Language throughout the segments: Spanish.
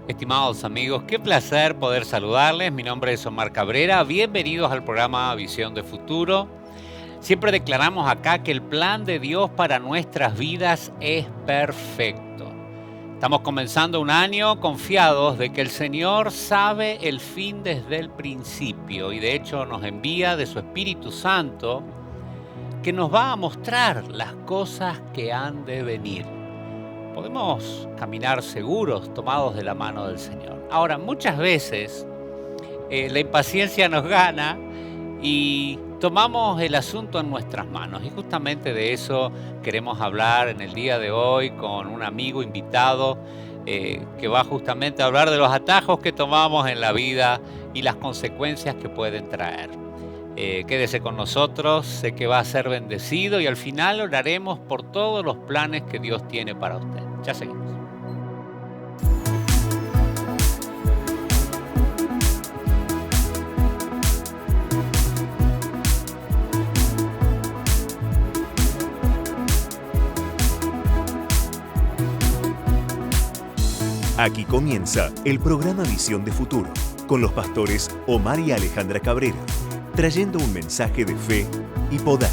Estimados amigos, qué placer poder saludarles. Mi nombre es Omar Cabrera. Bienvenidos al programa Visión de Futuro. Siempre declaramos acá que el plan de Dios para nuestras vidas es perfecto. Estamos comenzando un año confiados de que el Señor sabe el fin desde el principio y de hecho nos envía de su Espíritu Santo que nos va a mostrar las cosas que han de venir. Podemos caminar seguros, tomados de la mano del Señor. Ahora, muchas veces la impaciencia nos gana y tomamos el asunto en nuestras manos. Y justamente de eso queremos hablar en el día de hoy con un amigo invitado que va justamente a hablar de los atajos que tomamos en la vida y las consecuencias que pueden traer. Quédese con nosotros, sé que va a ser bendecido y al final oraremos por todos los planes que Dios tiene para usted. Ya seguimos. Aquí comienza el programa Visión de Futuro, con los pastores Omar y Alejandra Cabrera, trayendo un mensaje de fe y poder.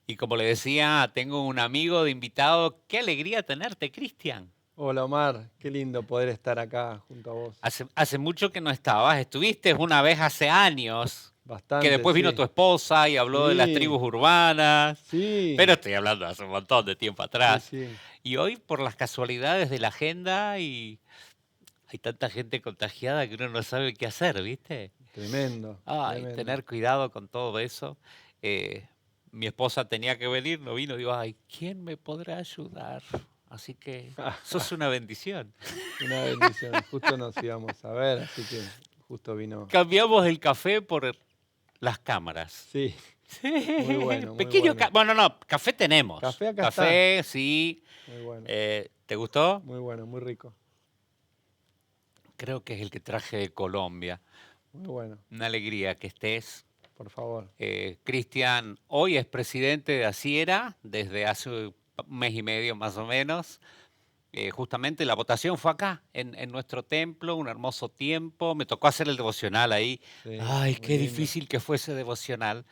Y como le decía, tengo un amigo de invitado. Qué alegría tenerte, Cristian. Hola Omar, qué lindo poder estar acá junto a vos. Hace mucho que no estabas. Estuviste una vez hace años, que Bastante, después vino sí. tu esposa y habló de las Sí, tribus urbanas. sí, Pero estoy hablando de hace un montón de tiempo sí, atrás. sí. Y hoy, por las casualidades de la agenda, y hay tanta gente contagiada que uno no sabe qué hacer, ¿viste? Tremendo, Ay, tremendo. tener cuidado con todo eso. Eh, Mi esposa tenía que venir, no vino. Digo, ay, ¿quién me podrá ayudar? Así que sos una bendición. Una bendición. Justo nos íbamos a ver, así que justo vino. Cambiamos el café por las cámaras. Sí, muy Sí, bueno, muy pequeño bueno. bueno, no, café tenemos. Café acá está. Café, sí. Muy bueno, ¿Te gustó? muy bueno, muy rico. Creo que es el que traje de Colombia. Muy bueno, Una alegría que estés. por favor. Cristian hoy es presidente de Asiera desde hace un mes y medio más o menos. Justamente la votación fue acá, en nuestro templo, un hermoso tiempo. Me tocó hacer el devocional ahí. Sí, Ay, muy qué lindo. difícil que fue ese devocional.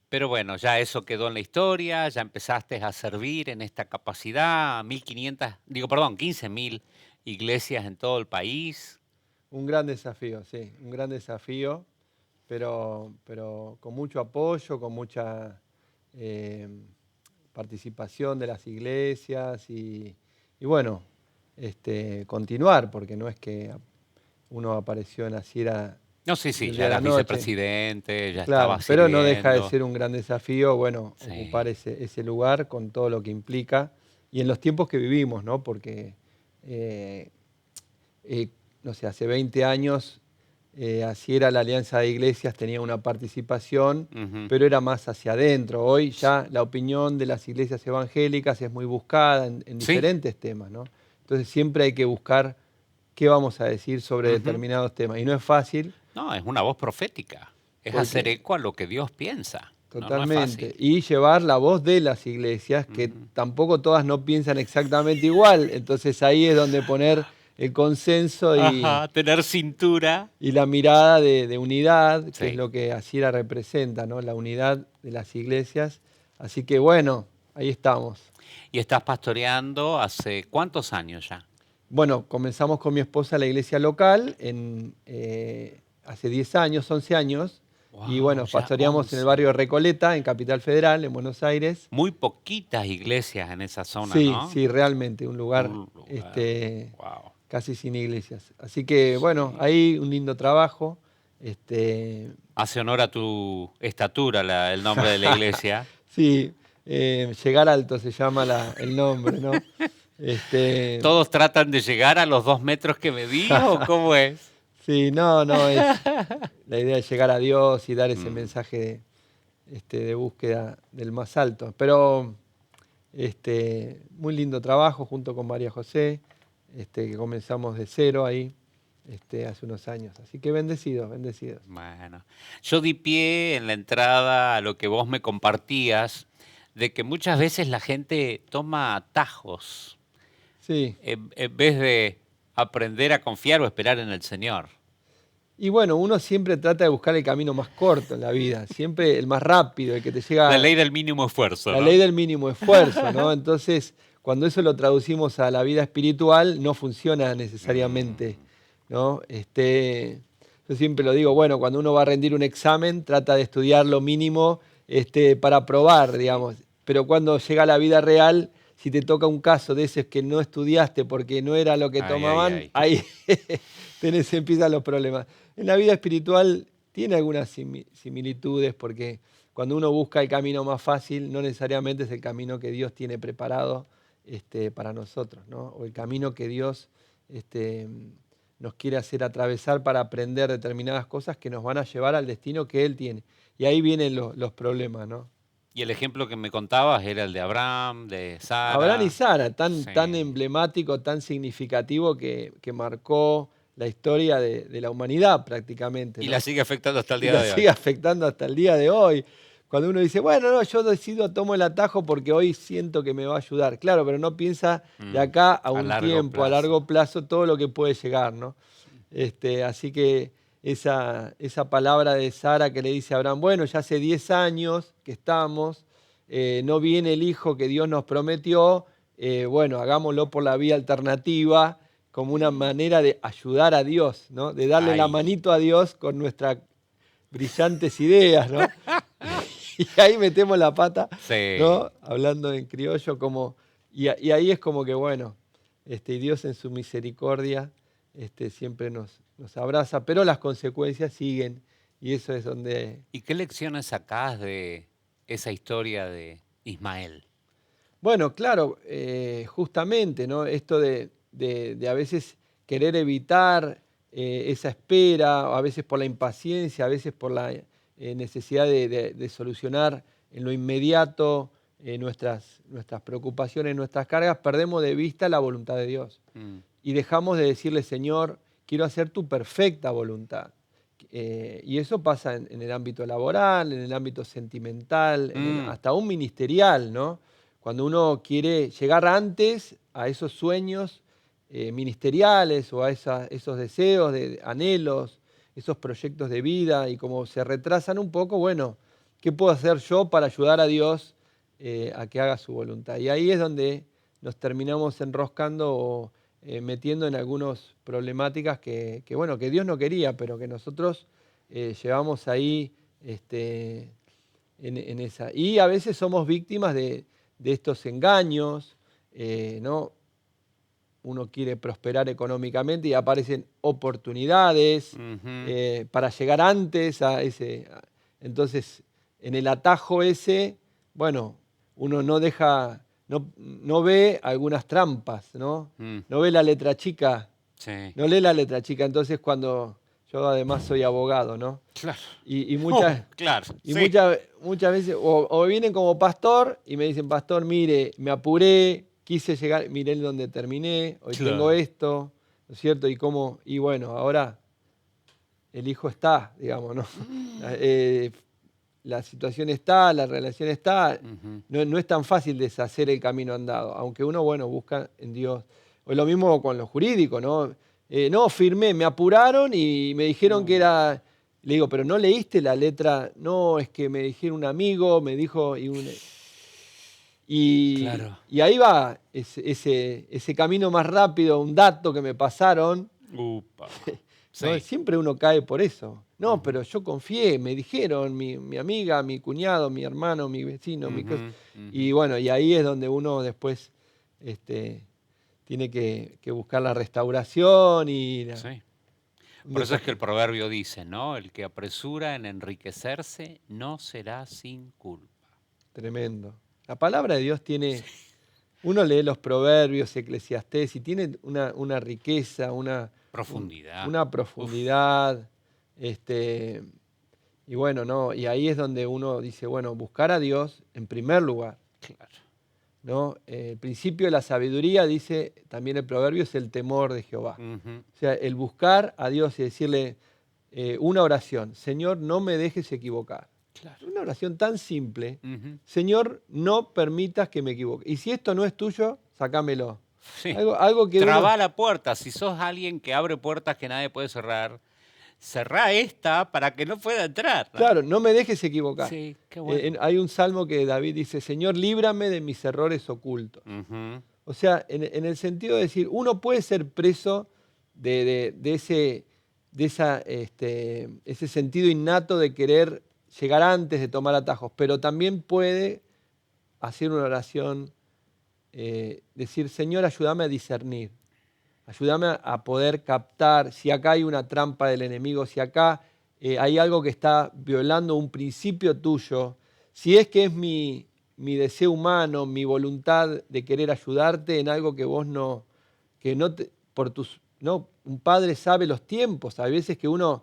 Pero bueno, ya eso quedó en la historia, ya empezaste a servir en esta capacidad, 1.500, digo, perdón, 15.000 iglesias en todo el país. Un gran desafío, sí, un gran desafío, pero con mucho apoyo, con mucha eh, participación de las iglesias y bueno, continuar, porque no es que uno apareció en Asiera No, sí, sí, del ya día a la eras noche, vicepresidente, ya claro, estabas pero no deja de sirviendo. ser un gran desafío, bueno, ocupar Sí. ese lugar con todo lo que implica y en los tiempos que vivimos, ¿no? Porque, eh, eh, no sé, hace 20 años Asiera, la Alianza de Iglesias, tenía una participación, Ujú. pero era más hacia adentro. Hoy ya la opinión de las iglesias evangélicas es muy buscada en Sí. diferentes temas, ¿no? Entonces siempre hay que buscar qué vamos a decir sobre Ujú. determinados temas. Y no es fácil No, es una voz profética, es hacer porque eco a lo que Dios piensa. No, no es totalmente. fácil. Y llevar la voz de las iglesias, que Ujú. tampoco todas no piensan exactamente igual. Entonces ahí es donde poner el consenso Ajá, tener cintura. y la mirada de unidad, que es Sí. lo que Asiera representa, ¿no? La unidad de las iglesias. Así que bueno, ahí estamos. ¿Y estás pastoreando hace cuántos años ya? Bueno, comenzamos con mi esposa la iglesia local hace 10 años, 11 años, y Wow, bueno, ya pastoreamos en el 11. barrio de Recoleta, en Capital Federal, en Buenos Aires. Muy poquitas iglesias en esa zona, Sí, ¿no? sí, realmente, un lugar Un lugar. Wow. casi sin iglesias. Así que bueno, Sí. ahí un lindo trabajo. Este, Hace honor a tu estatura el nombre de la iglesia. Sí, Llegar Alto se llama el nombre, ¿no? Este, ¿Todos tratan de llegar a los 2 metros que medís o cómo es? sí, no, es la idea de llegar a Dios y dar ese Mm. mensaje de búsqueda del más alto. Pero muy lindo trabajo junto con María José, que comenzamos de cero ahí. hace unos años. Así que bendecidos, bendecidos. Bueno, yo di pie en la entrada a lo que vos me compartías, de que muchas veces la gente toma atajos Sí. en vez de aprender a confiar o esperar en el Señor. Y bueno, uno siempre trata de buscar el camino más corto en la vida, siempre el más rápido, el que te La llega, ley del mínimo esfuerzo, la ¿no? ley del mínimo esfuerzo, ¿no? Entonces, cuando eso lo traducimos a la vida espiritual, no funciona necesariamente, ¿no? Yo siempre lo digo, bueno, cuando uno va a rendir un examen, trata de estudiar lo mínimo para aprobar, digamos. Pero cuando llega a la vida real, si te toca un caso de esos que no estudiaste porque no era lo que Ay, ay, tomaban, ay. ahí empiezan los problemas. En la vida espiritual tiene algunas similitudes porque cuando uno busca el camino más fácil, no necesariamente es el camino que Dios tiene preparado para nosotros, ¿no? O el camino que Dios nos quiere hacer atravesar para aprender determinadas cosas que nos van a llevar al destino que Él tiene. Y ahí vienen los problemas, ¿no? Y el ejemplo que me contabas era el de Abraham, de Abraham y Sara. Sara, tan Sí. emblemático, tan significativo que marcó la historia de la humanidad prácticamente, Y ¿no? la sigue afectando hasta el Y día la de sigue hoy. afectando hasta el día de hoy. Cuando uno dice, bueno, no, yo decido, tomo el atajo porque hoy siento que me va a ayudar. Claro, pero no piensa de acá a A un largo tiempo, a plazo. largo plazo, todo lo que puede llegar, ¿no? Así que esa palabra de Sara que le dice a Abraham, bueno, ya hace 10 años que estamos, no viene el hijo que Dios nos prometió, bueno, hagámoslo por la vía alternativa, como una manera de ayudar a Dios, ¿no? De darle la Ay, manito a Dios con nuestras brillantes ideas, ¿no? Y ahí metemos la pata, sí. ¿no? Hablando en criollo, y ahí es como que, bueno, y Dios en su misericordia siempre nos abraza, pero las consecuencias siguen, y eso es donde, ¿Y qué lecciones sacás de esa historia de Ismael? bueno, claro, justamente, ¿no? Esto de a veces querer evitar esa espera, a veces por la impaciencia, a veces por la necesidad de solucionar en lo inmediato nuestras preocupaciones, nuestras cargas, perdemos de vista la voluntad de Dios. Mm, Y dejamos de decirle, Señor, quiero hacer tu perfecta voluntad. Y eso pasa en el ámbito laboral, en el ámbito sentimental, mm, hasta un ministerial, ¿no? Cuando uno quiere llegar antes a esos sueños ministeriales o a esos deseos, anhelos, esos proyectos de vida, y como se retrasan un poco, bueno, ¿qué puedo hacer yo para ayudar a Dios a que haga su voluntad? Y ahí es donde nos terminamos enroscando o metiendo en algunas problemáticas bueno, que Dios no quería, pero que nosotros llevamos ahí en esa. Y a veces somos víctimas de estos engaños, ¿no? Uno quiere prosperar económicamente y aparecen oportunidades ujú. para llegar antes a ese. Entonces, en el atajo ese, bueno, uno no ve algunas trampas, ¿no? Mm, No ve la letra chica, sí. no lee la letra chica. Entonces, cuando yo además soy abogado, ¿no? Claro. Y Oh, muchas, claro, y sí. muchas veces, o vienen como pastor y me dicen, pastor, mire, me apuré, quise llegar, miré dónde terminé, hoy tengo Claro. esto, ¿no es cierto? Y bueno, ahora el hijo está, digamos, ¿no? La situación está, la relación está, Ujú. no es tan fácil deshacer el camino andado, aunque uno, bueno, busca en Dios. O lo mismo con lo jurídico, ¿no? No, firmé, me apuraron y me dijeron que era. Le digo, pero no leíste la letra. No, es que me dijeron un amigo, me dijo. Claro. Y ahí va ese camino más rápido, un dato que me pasaron, Upa. ¿no? Sí. Siempre uno cae por eso. No, Ujú, pero yo confié, me dijeron, mi amiga, mi cuñado, mi hermano, mi vecino, mi cosa. ujú, ujú. Y bueno, y ahí es donde uno después tiene que buscar la restauración y Sí. un Por eso es que el desafío proverbio dice, ¿no? El que apresura en enriquecerse no será sin culpa. tremendo. La palabra de Dios tiene, uno lee los proverbios, Eclesiastés, y tiene una riqueza, Profundidad. una Uf, profundidad. Y bueno, ¿no? Y ahí es donde uno dice, bueno, buscar a Dios en primer lugar. claro. ¿no? El principio de la sabiduría, dice también el proverbio, es el temor de Jehová. Ujú. O sea, el buscar a Dios y decirle una oración: Señor, no me dejes equivocar. Claro. Una oración tan simple: Ujú. Señor, no permitas que me equivoque. Y si esto no es tuyo, sacámelo. Sí. Algo que uno... Trabá la puerta. Si sos alguien que abre puertas que nadie puede cerrar, cerrá esta para que no pueda entrar, ¿no? Claro, no me dejes equivocar. Sí, qué bueno. Hay un salmo que David dice: Señor, líbrame de mis errores ocultos. Ujú. O sea, en el sentido de decir, uno puede ser preso de ese sentido innato de querer llegar antes de tomar atajos, pero también puede hacer una oración, decir: Señor, ayúdame a discernir, ayúdame a poder captar si acá hay una trampa del enemigo, si acá hay algo que está violando un principio tuyo, si es que es mi deseo humano, mi voluntad de querer ayudarte en algo que vos no, que no te, por tus, no, un padre sabe los tiempos, hay veces que uno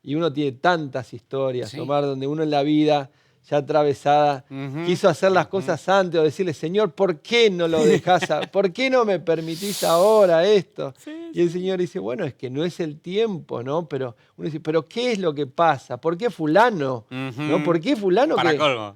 tiene tantas historias, Sí. Omar, donde uno en la vida ya atravesada Ujú, quiso hacer las ujú. cosas antes o decirle: Señor, ¿por qué no lo dejás? ¿Por qué no me permitís ahora esto? Sí, Y el sí. Señor dice: bueno, es que no es el tiempo, ¿no? Pero uno dice: ¿pero qué es lo que pasa? ¿Por qué fulano? ¿No? ¿Por Ujú. qué fulano Para que...? colmo,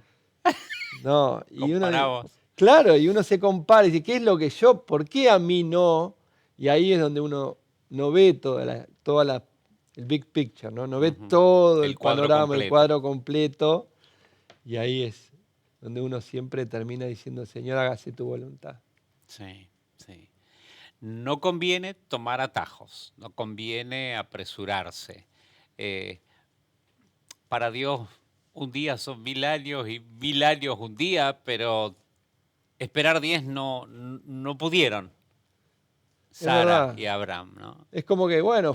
No, y uno, comparamos. claro, y uno se compara y dice: ¿qué es lo que yo, por qué a mí no? Y ahí es donde uno no ve el big picture, ¿no? No ve Ujú. todo el El cuadro panorama, el completo. cuadro completo, y ahí es donde uno siempre termina diciendo: Señor, hágase tu voluntad. Sí, sí. No conviene tomar atajos, no conviene apresurarse. Eh, para Dios, un día son 1000 años y 1000 años un día, pero esperar 10 no pudieron Es Sara verdad. y Abraham, ¿no? Es como que, bueno,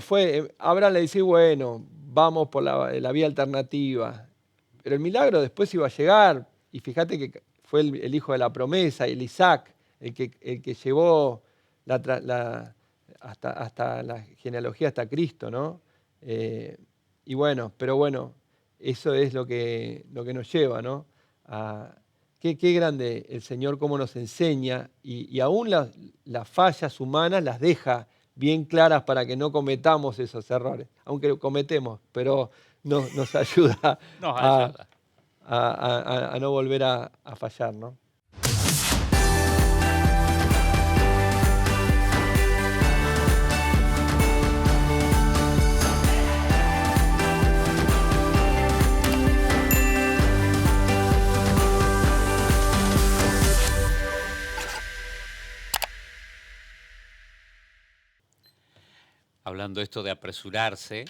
Abraham le dice: bueno, vamos por la vía alternativa. Pero el milagro después iba a llegar. Y fíjate que fue el hijo de la promesa, el Isaac, el que llevó hasta la genealogía, hasta Cristo, ¿no? Eh, y bueno, pero bueno, eso es lo que nos lleva, ¿no? Qué grande el Señor, cómo nos enseña, y aún las fallas humanas las deja bien claras para que no cometamos esos errores, aunque lo cometemos, pero nos ayuda Nos a, ayuda. a no volver a fallar, ¿no? Hablando esto de apresurarse,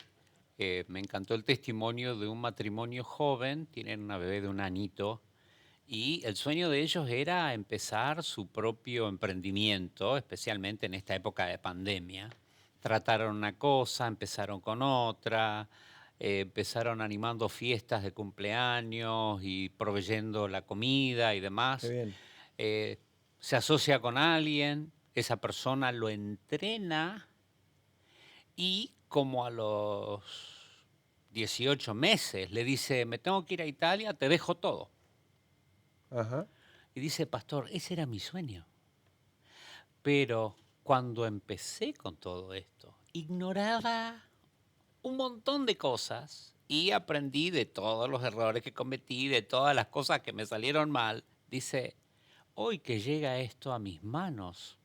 me encantó el testimonio de un matrimonio joven, tienen una bebé de 1 añito, y el sueño de ellos era empezar su propio emprendimiento, especialmente en esta época de pandemia. Trataron una cosa, empezaron con otra, empezaron animando fiestas de cumpleaños y proveyendo la comida y Qué demás. bien. Eh, Se asocia con alguien, esa persona lo entrena y como a los 18 meses le dice: me tengo que ir a Italia, te dejo todo. Ajá. Y dice: pastor, ese era mi sueño. Pero cuando empecé con todo esto, ignoraba un montón de cosas y aprendí de todos los errores que cometí, de todas las cosas que me salieron mal. Dice: hoy que llega esto a mis manos,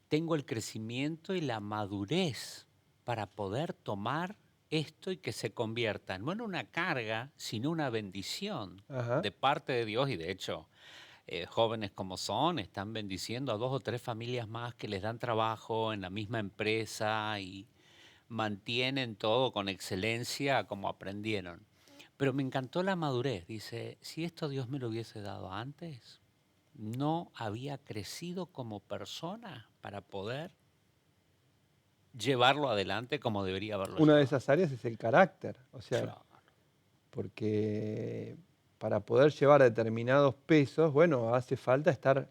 tengo el crecimiento y la madurez para poder tomar esto y que se convierta no en una carga, sino una bendición Ajá. de parte de Dios. Y de hecho, jóvenes como son, están bendiciendo a 2 o 3 familias más que les dan trabajo en la misma empresa y mantienen todo con excelencia como aprendieron. Pero me encantó la madurez. Dice: si esto Dios me lo hubiese dado antes, no había crecido como persona para poder llevarlo adelante como debería haberlo Una de llevado. esas áreas es el carácter, o sea, Claro. porque para poder llevar determinados pesos, bueno, hace falta estar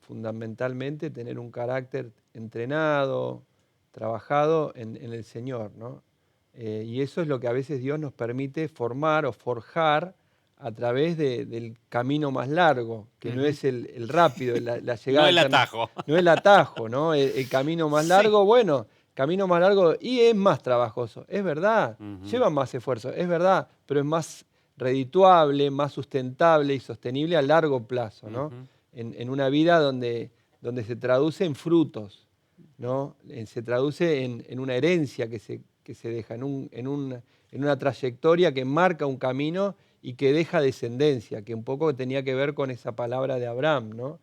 fundamentalmente, tener un carácter entrenado, trabajado en el Señor, ¿no? Y eso es lo que a veces Dios nos permite formar o forjar a través del camino más largo, que no es el rápido, la llegada. No el atajo. No el atajo, ¿no? El camino más largo, bueno, camino más largo y es más trabajoso, es verdad. Lleva más esfuerzo, es verdad, pero es más redituable, más sustentable y sostenible a largo plazo, ¿no? En una vida donde se traduce en frutos, ¿no? Se traduce en una herencia que se deja, en una trayectoria que marca un camino y que deja descendencia, que un poco tenía que ver con esa palabra de Abraham, ¿no?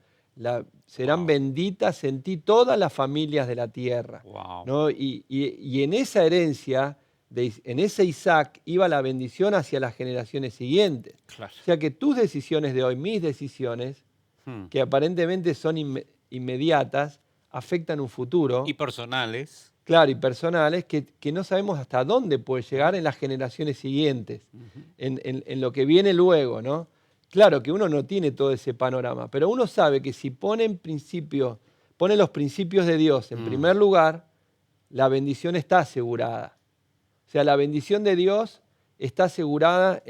Serán benditas en ti todas las familias de la tierra, ¿no? Y en esa herencia, en ese Isaac, iba la bendición hacia las generaciones siguientes. Claro. O sea que tus decisiones de hoy, mis decisiones, que aparentemente son inmediatas, afectan un futuro. Y personales. Claro, y personales, que no sabemos hasta dónde puede llegar en las generaciones siguientes, en lo que viene luego, ¿no? Claro que uno no tiene todo ese panorama, pero uno sabe que si pone los principios de Dios en primer lugar, la bendición está asegurada. O sea, la bendición de Dios está asegurada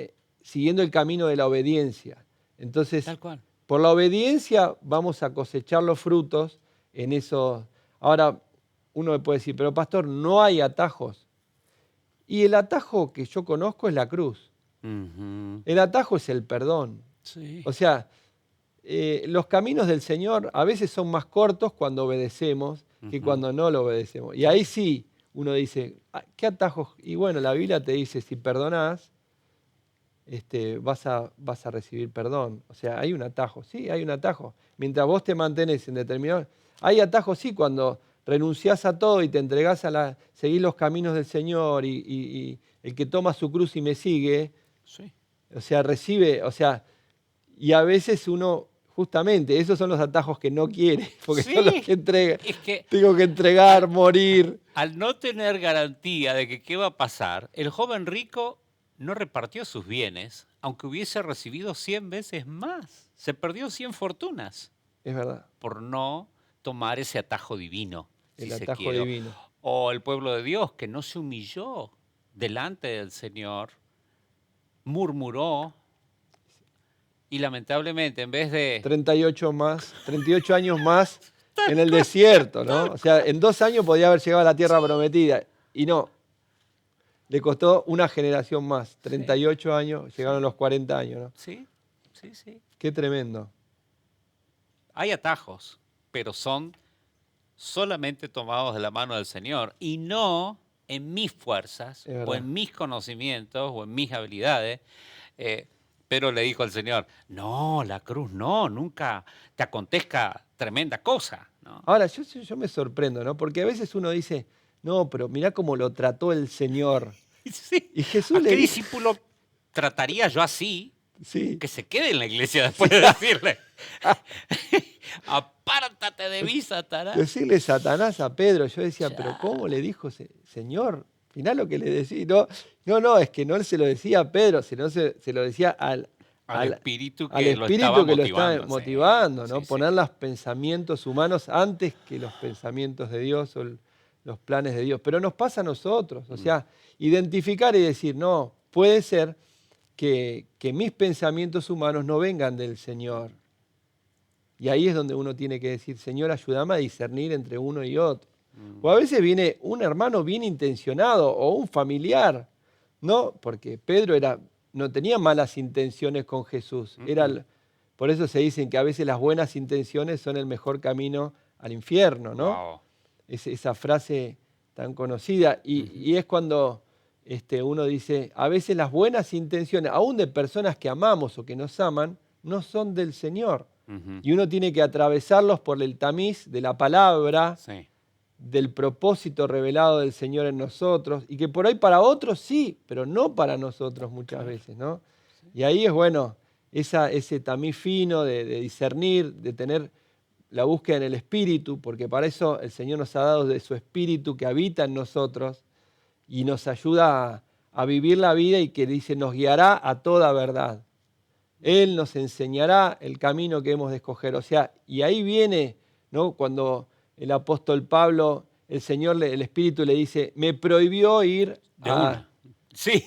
siguiendo el camino de la obediencia. Entonces, tal cual. Por la obediencia vamos a cosechar los frutos en esos. Ahora, uno me puede decir, pero pastor, no hay atajos. Y el atajo que yo conozco es la cruz. El atajo es el perdón. Sí. O sea, los caminos del Señor a veces son más cortos cuando obedecemos que cuando no lo obedecemos. Y ahí sí uno dice, ¿qué atajos? Y bueno, la Biblia te dice, si perdonás, vas a recibir perdón. O sea, hay un atajo. Sí, hay un atajo. Mientras vos te mantenés en determinado. Hay atajos, sí, cuando renunciás a todo y te entregás seguir los caminos del Señor y el que toma su cruz y me sigue, sí. O sea, recibe, o sea, y a veces uno, justamente, esos son los atajos que no quiere, porque sí, son los que entrega. Es que tengo que entregar, morir. Al no tener garantía de que qué va a pasar, el joven rico no repartió sus bienes, aunque hubiese recibido 100 veces más. Se perdió 100 fortunas. Es verdad. Por no tomar ese atajo divino. El atajo divino. O el pueblo de Dios, que no se humilló delante del Señor, murmuró y lamentablemente en vez de... 38 años más en el desierto, ¿no? O sea, en 2 años podía haber llegado a la tierra prometida y no. Le costó una generación más. 38 años, llegaron los 40 años, ¿no? Sí. Qué tremendo. Hay atajos, pero son solamente tomados de la mano del Señor y no en mis fuerzas o en mis conocimientos o en mis habilidades. Pero le dijo al Señor, no, la cruz no, nunca te acontezca tremenda cosa, ¿no? Ahora, yo me sorprendo, ¿no? Porque a veces uno dice, no, pero mirá cómo lo trató el Señor. Sí. Y Jesús ¿A qué discípulo trataría yo así? Sí. Que se quede en la iglesia después de decirle, apártate de mí, Satanás. Decirle Satanás a Pedro, yo decía, pero ¿cómo le dijo, Señor? Mirá lo que le decía. No, es que no se lo decía a Pedro, sino se lo decía al espíritu que lo estaba motivando, ¿no? Sí, Poner los pensamientos humanos antes que los pensamientos de Dios o los planes de Dios. Pero nos pasa a nosotros, o sea, identificar y decir, no, puede ser que mis pensamientos humanos no vengan del Señor. Y ahí es donde uno tiene que decir, Señor, ayúdame a discernir entre uno y otro. O a veces viene un hermano bien intencionado o un familiar, ¿no? Porque Pedro no tenía malas intenciones con Jesús. Por eso se dicen que a veces las buenas intenciones son el mejor camino al infierno, ¿no? Wow. Esa frase tan conocida. Y es cuando uno dice, a veces las buenas intenciones, aún de personas que amamos o que nos aman, no son del Señor. Y uno tiene que atravesarlos por el tamiz de la palabra, del propósito revelado del Señor en nosotros, y que por ahí para otros sí, pero no para nosotros muchas veces, ¿no? Y ahí es bueno, ese tamiz fino de discernir, de tener la búsqueda en el Espíritu, porque para eso el Señor nos ha dado de su Espíritu que habita en nosotros y nos ayuda a vivir la vida y que dice, nos guiará a toda verdad. Él nos enseñará el camino que hemos de escoger. O sea, y ahí viene, ¿no? Cuando el apóstol Pablo, el Espíritu le dice, me prohibió ir de una. Sí,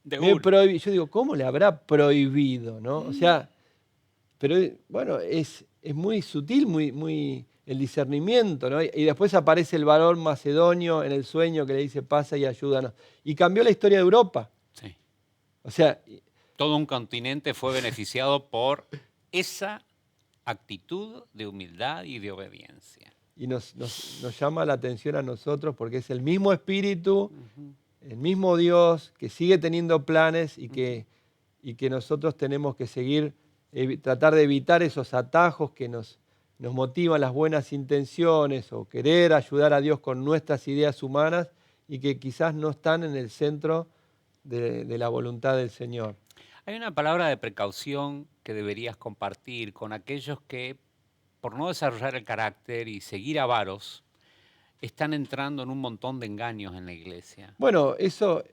Yo digo, ¿cómo le habrá prohibido? ¿No? O sea, pero bueno, es muy sutil, muy el discernimiento, ¿no? Y después aparece el varón macedonio en el sueño que le dice, pasa y ayúdanos. Y cambió la historia de Europa. Sí. O sea, todo un continente fue beneficiado por esa actitud de humildad y de obediencia. Y nos llama la atención a nosotros porque es el mismo Espíritu, el mismo Dios que sigue teniendo planes y que nosotros tenemos que seguir, tratar de evitar esos atajos que nos motivan las buenas intenciones o querer ayudar a Dios con nuestras ideas humanas y que quizás no están en el centro de la voluntad del Señor. Hay una palabra de precaución que deberías compartir con aquellos que, por no desarrollar el carácter y seguir avaros, están entrando en un montón de engaños en la iglesia. Bueno, eso,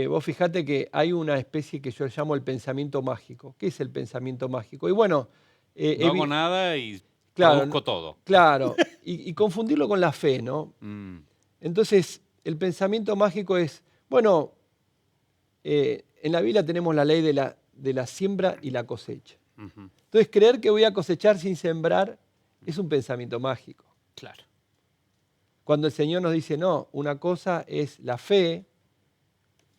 vos fijate que hay una especie que yo llamo el pensamiento mágico. ¿Qué es el pensamiento mágico? Y bueno, no hago nada y claro, produzco todo. Claro, y confundirlo con la fe, ¿no? Entonces, el pensamiento mágico es, bueno, en la Biblia tenemos la ley de la siembra y la cosecha. Entonces, creer que voy a cosechar sin sembrar es un pensamiento mágico. Claro. Cuando el Señor nos dice, no, una cosa es la fe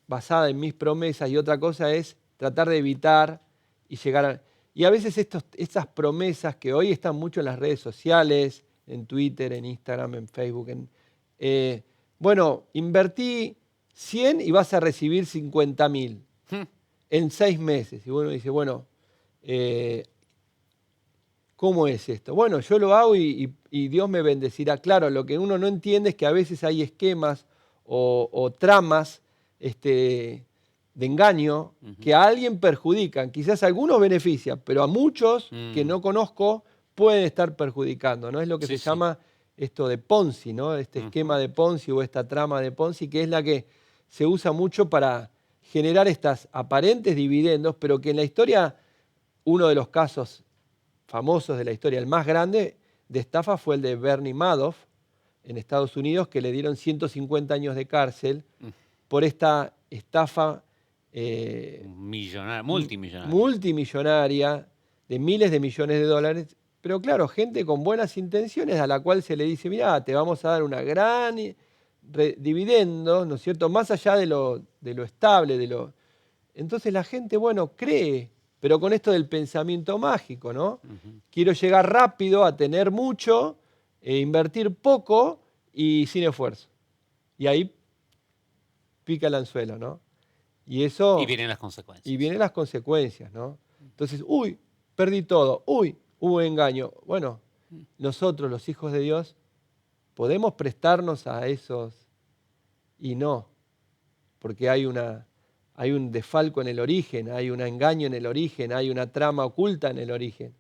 basada en mis promesas y otra cosa es tratar de evitar y llegar a... Y a veces estas promesas que hoy están mucho en las redes sociales, en Twitter, en Instagram, en Facebook, bueno, invertí 100 y vas a recibir 50.000 en 6 meses. Y uno dice, bueno, ¿cómo es esto? Bueno, yo lo hago y Dios me bendecirá. Claro, lo que uno no entiende es que a veces hay esquemas o tramas de engaño que a alguien perjudican. Quizás a algunos benefician, pero a muchos que no conozco pueden estar perjudicando, ¿no? Es lo que se llama esto de Ponzi, ¿no? Este esquema de Ponzi o esta trama de Ponzi, que es la que se usa mucho para generar estas aparentes dividendos, pero que en la historia, uno de los casos famosos de la historia, el más grande de estafa fue el de Bernie Madoff en Estados Unidos, que le dieron 150 años de cárcel por esta estafa multimillonaria de miles de millones de dólares. Pero claro, gente con buenas intenciones a la cual se le dice, mirá, te vamos a dar una gran dividendo, ¿no es cierto? Más allá de lo estable, Entonces la gente, bueno, cree, pero con esto del pensamiento mágico, ¿no? Quiero llegar rápido a tener mucho, invertir poco y sin esfuerzo. Y ahí pica el anzuelo, ¿no? Y vienen las consecuencias. Y vienen las consecuencias, ¿no? Entonces, perdí todo, hubo engaño. Bueno, nosotros, los hijos de Dios, podemos prestarnos a esos y no, porque hay un desfalco en el origen, hay un engaño en el origen, hay una trama oculta en el origen.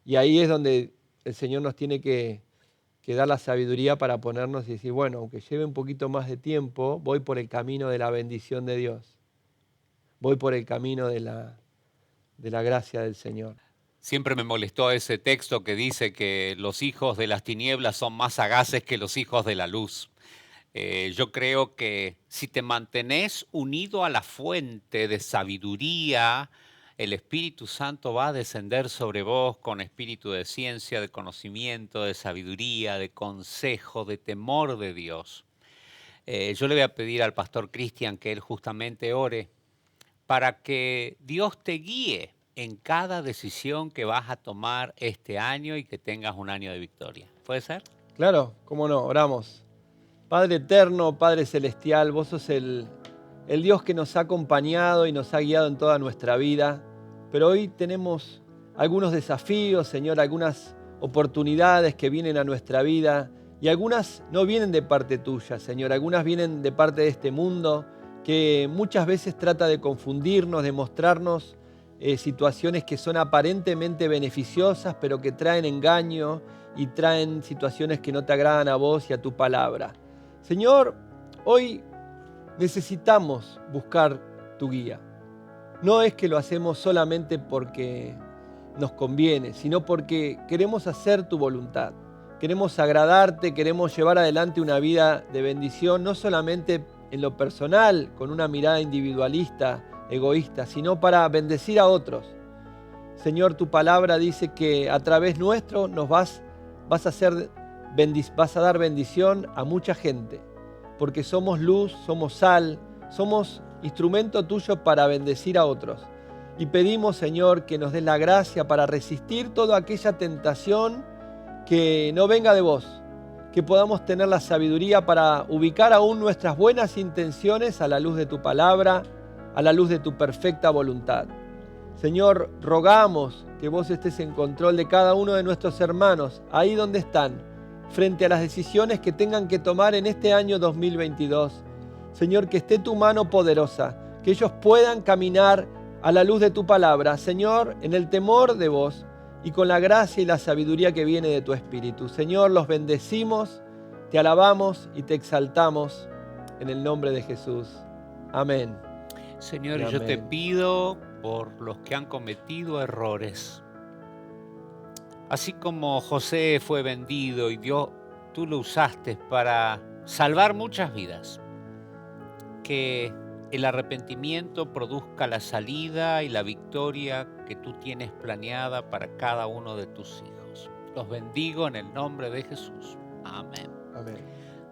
Y ahí es donde el Señor nos tiene que dar la sabiduría para ponernos y decir, bueno, aunque lleve un poquito más de tiempo, voy por el camino de la bendición de Dios. Voy por el camino de la gracia del Señor. Siempre me molestó ese texto que dice que los hijos de las tinieblas son más sagaces que los hijos de la luz. Yo creo que si te mantenés unido a la fuente de sabiduría, el Espíritu Santo va a descender sobre vos con espíritu de ciencia, de conocimiento, de sabiduría, de consejo, de temor de Dios. Yo le voy a pedir al pastor Cristian que él justamente ore para que Dios te guíe en cada decisión que vas a tomar este año y que tengas un año de victoria. ¿Puede ser? Claro, cómo no, oramos. Padre eterno, Padre celestial, vos sos el Dios que nos ha acompañado y nos ha guiado en toda nuestra vida, pero hoy tenemos algunos desafíos, Señor, algunas oportunidades que vienen a nuestra vida y algunas no vienen de parte tuya, Señor, algunas vienen de parte de este mundo que muchas veces trata de confundirnos, de mostrarnos situaciones que son aparentemente beneficiosas, pero que traen engaño y traen situaciones que no te agradan a vos y a tu palabra. Señor, hoy necesitamos buscar tu guía. No es que lo hacemos solamente porque nos conviene, sino porque queremos hacer tu voluntad. Queremos agradarte, queremos llevar adelante una vida de bendición, no solamente en lo personal, con una mirada individualista, egoísta, sino para bendecir a otros. Señor, tu palabra dice que a través nuestro nos vas a dar bendición a mucha gente, porque somos luz, somos sal, somos instrumento tuyo para bendecir a otros. Y pedimos, Señor, que nos des la gracia para resistir toda aquella tentación que no venga de vos, que podamos tener la sabiduría para ubicar aún nuestras buenas intenciones a la luz de tu palabra, a la luz de tu perfecta voluntad. Señor, rogamos que vos estés en control de cada uno de nuestros hermanos, ahí donde están, frente a las decisiones que tengan que tomar en este año 2022. Señor, que esté tu mano poderosa, que ellos puedan caminar a la luz de tu palabra, Señor, en el temor de vos y con la gracia y la sabiduría que viene de tu Espíritu. Señor, los bendecimos, te alabamos y te exaltamos en el nombre de Jesús. Amén. Señor, Amén. yo te pido por los que han cometido errores. Así como José fue vendido y tú lo usaste para salvar muchas vidas, que el arrepentimiento produzca la salida y la victoria que tú tienes planeada para cada uno de tus hijos. Los bendigo en el nombre de Jesús. Amén. Amén.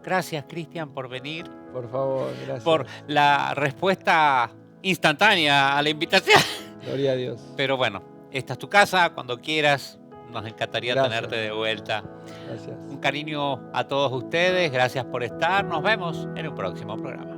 Gracias, Cristian, por venir, Por favor, gracias. por la respuesta instantánea a la invitación. Gloria a Dios. Pero bueno, esta es tu casa, cuando quieras, nos encantaría Gracias. tenerte de vuelta. Gracias. Un cariño a todos ustedes, gracias por estar, nos vemos en un próximo programa.